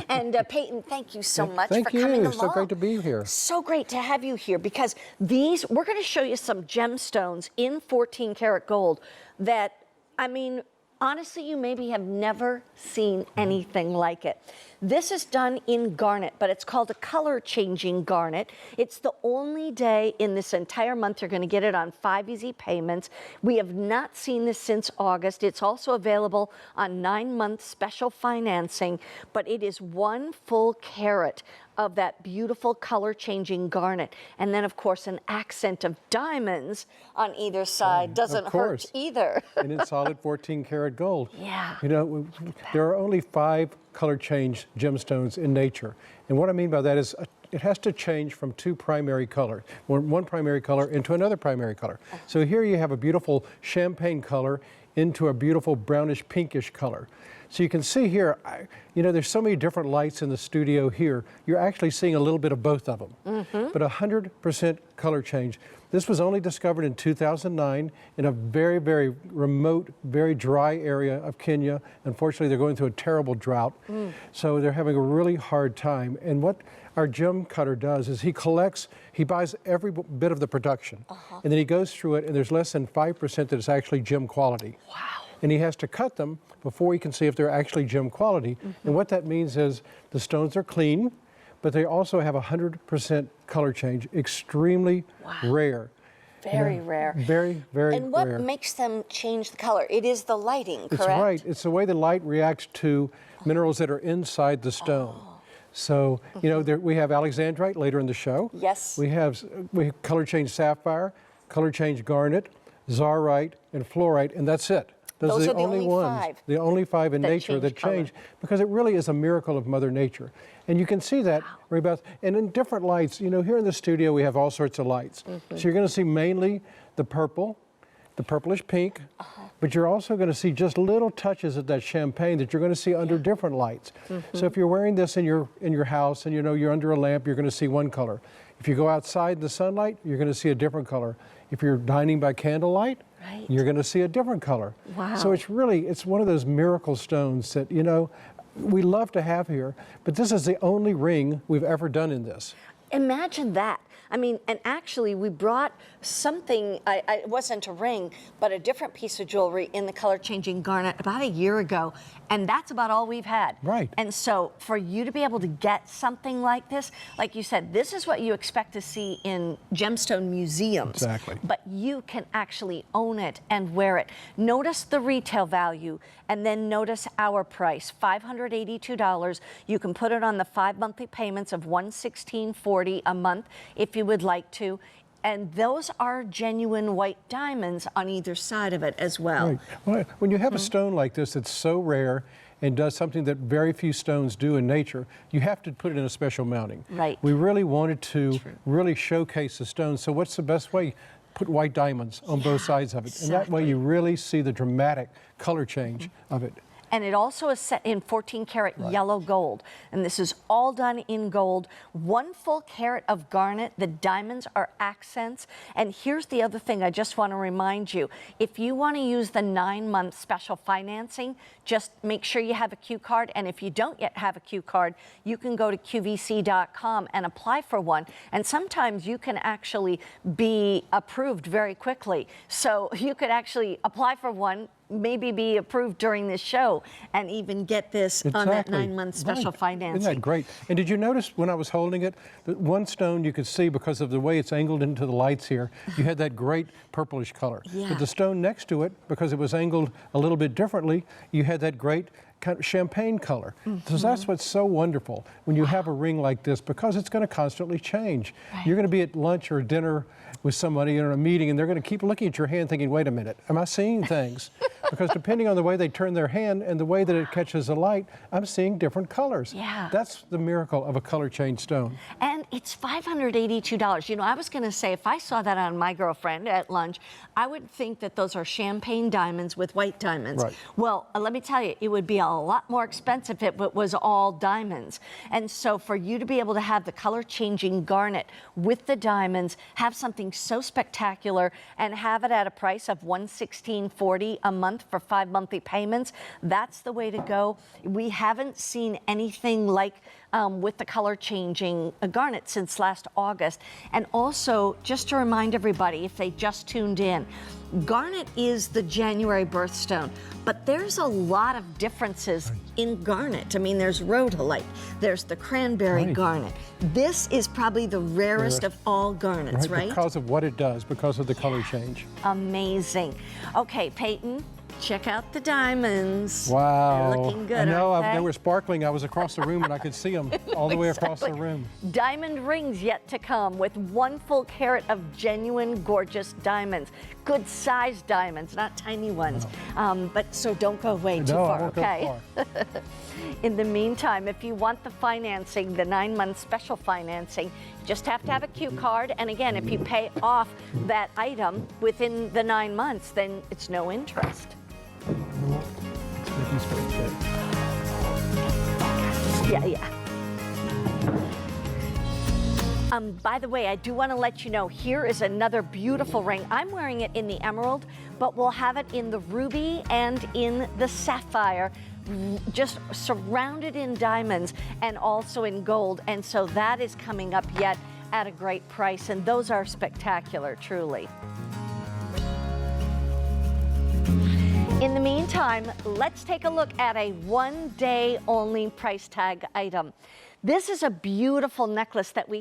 And Peyton, thank you so much for coming along. So great to be here. So great to have you here because we're going to show you some gemstones in 14 karat gold that, I mean, honestly, you maybe have never seen anything like it. This is done in garnet, but it's called a color-changing garnet. It's the only day in this entire month you're going to get it on 5 easy payments. We have not seen this since August. It's also available on 9-month special financing, but it is 1 full carat of that beautiful color-changing garnet. And then, of course, an accent of diamonds on either side doesn't hurt either. And it's solid 14 karat gold. Yeah. You know, there are only 5 color change gemstones in nature. And what I mean by that is it has to change from 2 primary colors, one primary color into another primary color. So here you have a beautiful champagne color into a beautiful brownish pinkish color. So you can see here, you know, there's so many different lights in the studio here. You're actually seeing a little bit of both of them. But 100% color change. This was only discovered in 2009 in a very, very remote, very dry area of Kenya. Unfortunately, they're going through a terrible drought. So they're having a really hard time. And what our gem cutter does is he buys every bit of the production. And then he goes through it, and there's less than 5% that is actually gem quality. Wow. And he has to cut them before he can see if they're actually gem quality. And what that means is the stones are clean, but they also have 100% color change, extremely rare. Very rare. Very, very rare. And what makes them change the color? It is the lighting, correct? That's right. It's the way the light reacts to minerals that are inside the stone. So, you know, we have alexandrite later in the show. Yes. We have color change sapphire, color change garnet, zarite, and fluorite, and that's it. Those are the only ones, the only 5 in nature that change, because it really is a miracle of Mother Nature. And you can see that, Ray Beth, and in different lights. You know, here in the studio we have all sorts of lights. So you're going to see mainly the purple, the purplish pink, but you're also going to see just little touches of that champagne that you're going to see under different lights. So if you're wearing this in your house and you know you're under a lamp, you're going to see one color. If you go outside in the sunlight, you're going to see a different color. If you're dining by candlelight, you're going to see a different color. Wow. So it's one of those miracle stones that, you know, we love to have here, but this is the only ring we've ever done in this. Imagine that. I mean, and actually we brought something, it wasn't a ring, but a different piece of jewelry in the color-changing garnet about a year ago, and that's about all we've had. Right. And so for you to be able to get something like this, like you said, this is what you expect to see in gemstone museums. Exactly. But you can actually own it and wear it. Notice the retail value, and then notice our price, $582. You can put it on the 5 monthly payments of $116.40 a month if you would like to. And those are genuine white diamonds on either side of it as well. Right. Well, when you have a stone like this that's so rare and does something that very few stones do in nature, you have to put it in a special mounting. Right. We really wanted to really showcase the stone. So what's the best way? Put white diamonds on both sides of it. And that way you really see the dramatic color change of it. And it also is set in 14 karat yellow gold. And this is all done in gold. 1 full carat of garnet. The diamonds are accents. And here's the other thing I just want to remind you. If you want to use the 9-month special financing, just make sure you have a Q card. And if you don't yet have a Q card, you can go to QVC.com and apply for one. And sometimes you can actually be approved very quickly. So you could actually apply for one, maybe be approved during this show, and even get this on that 9-month special financing. Isn't that great? And did you notice when I was holding it, that one stone you could see because of the way it's angled into the lights here, you had that great purplish color. But the stone next to it, because it was angled a little bit differently, you had that great kind of champagne color. So that's what's so wonderful when you have a ring like this, because it's going to constantly change. You're going to be at lunch or dinner with somebody in a meeting, and they're going to keep looking at your hand thinking, wait a minute, am I seeing things? Because depending on the way they turn their hand and the way that it catches the light, I'm seeing different colors. That's the miracle of a color change stone. And it's $582. You know, I was going to say, if I saw that on my girlfriend at lunch, I would think that those are champagne diamonds with white diamonds. Well, let me tell you, it would be a a lot more expensive if it was all diamonds. And so for you to be able to have the color changing garnet with the diamonds, have something so spectacular, and have it at a price of $116.40 a month for 5 monthly payments, that's the way to go. We haven't seen anything like with the color changing garnet since last August. And also, just to remind everybody, if they just tuned in, garnet is the January birthstone, but there's a lot of differences in garnet. I mean, there's rhodolite, there's the cranberry garnet. This is probably the rarest of all garnets, right? Because of what it does, because of the color change. Amazing. Okay, Peyton, check out the diamonds. Wow. They're looking good, I know, aren't they? they were sparkling. I was across the room and I could see them all the way across the room. Diamond rings yet to come with 1 full carat of genuine, gorgeous diamonds. Good sized diamonds, not tiny ones. But so don't go away too far, I won't okay? go far. In the meantime, if you want the financing, the 9-month special financing, you just have to have a Q card. And again, if you pay off that item within the 9 months, then it's no interest. Yeah. By the way, I do want to let you know, here is another beautiful ring. I'm wearing it in the emerald, but we'll have it in the ruby and in the sapphire, just surrounded in diamonds and also in gold. And so that is coming up yet at a great price. And those are spectacular, truly. In the meantime, let's take a look at a 1-day only price tag item. This is a beautiful necklace that we